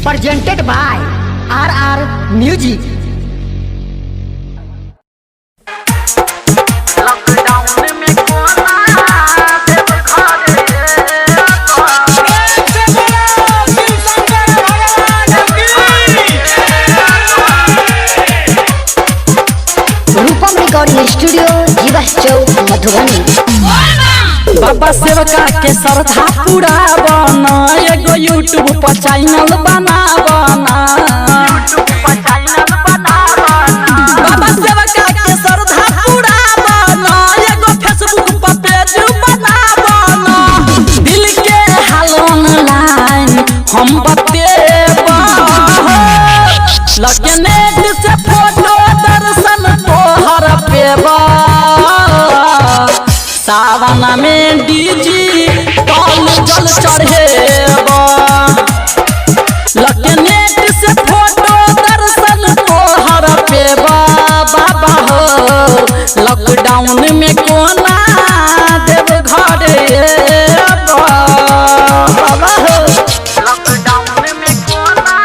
presented by RR Music. Rupam recording studio जीवस चौक मधुबनी। बाबा सेवका के श्रद्धा पूरा बना एगो यूट्यूब पर चैनल बनावना। बाबा सेवका के श्रद्धा पूरा बना एगो फेसबुक पर पेज बनावना। दिल के हाल ऑनलाइन हम बतेबा लगे नेट से फोटो दर्शन तोहर पेबा। सावन में डीजी कॉल जल चढ़ेबा लगे नेट से फोटो दर्शन तोहर पेबा। बाबा हो लॉकडाउन में कोना देव घरे बाबा हो लॉकडाउन में कोना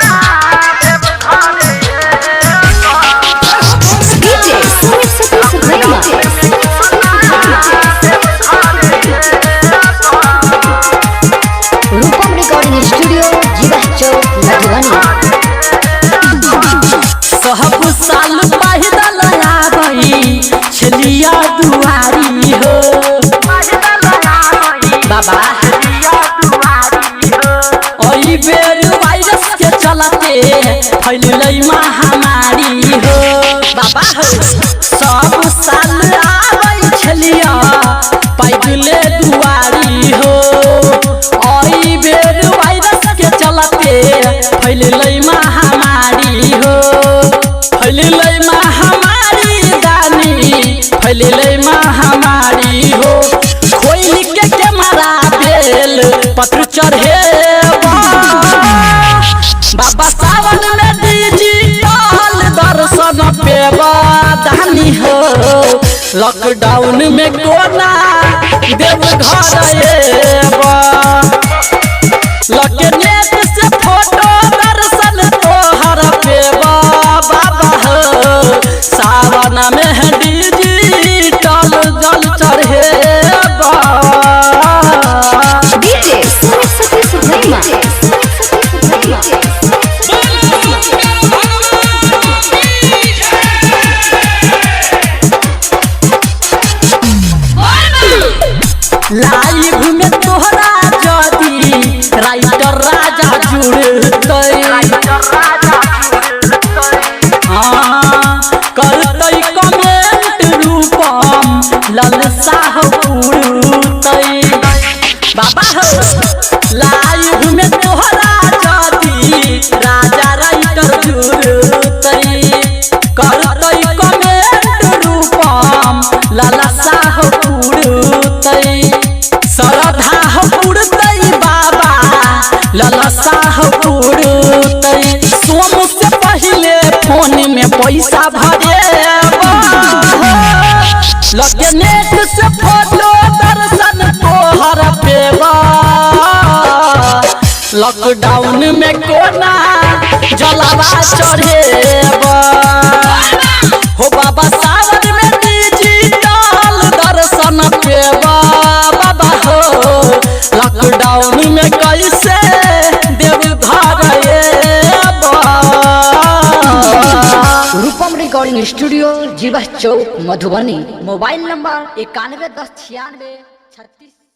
देव रूपम रिकॉर्डिंग स्टूडियो जीवस चौक मधुबनी। सब साल पैदल आबई छलिया दुआरी हो बाबा। ओई बेर वायरस के चलते फैलै महामारी हो बाबा हो। सब साल आबई छलिया पैदले दुआरी हो। ओई बेर वायरस के चलते फैलै महामारी हो। फैलै महामारी दानी फैलै महामारी हो। खोल के कैमरा बेल पत्र चढ़ेबा बाबा। सावन में डिजिटल दर्शन पेबा दानी हो। लॉकडाउन में कोना देव घर एबा लगे नेट से फोटो दर्शन तोहर पेबा। बाबा हो सावन में डिजिटल जल चढ़ेबा। लाइव में तोहरा जदी राइटर राजा जुड़तै करतै कमेंट रूपम ललसा पूरतै बाबा हो। लाइव में तोहरा जदी राजा राइटर जुड़तै करतै कमेंट रूपम ललसा पूरतै। श्रद्धा पूरतै बाबा ललसा पूरतै। सोम से पहले फोन में पैसा भरेबा लगे नेट से फोटो दर्शन तोहर पेबा। लॉकडाउन में कोना जलावा चढ़ेबा हो बाबा। सावन में डिजिटल दर्शन पेबा बाबा हो। लॉकडाउन में कैसे देव घर एबा। रूपम रिकॉर्डिंग स्टूडियो जीवस चौक मधुबनी। Mobile number 91109636।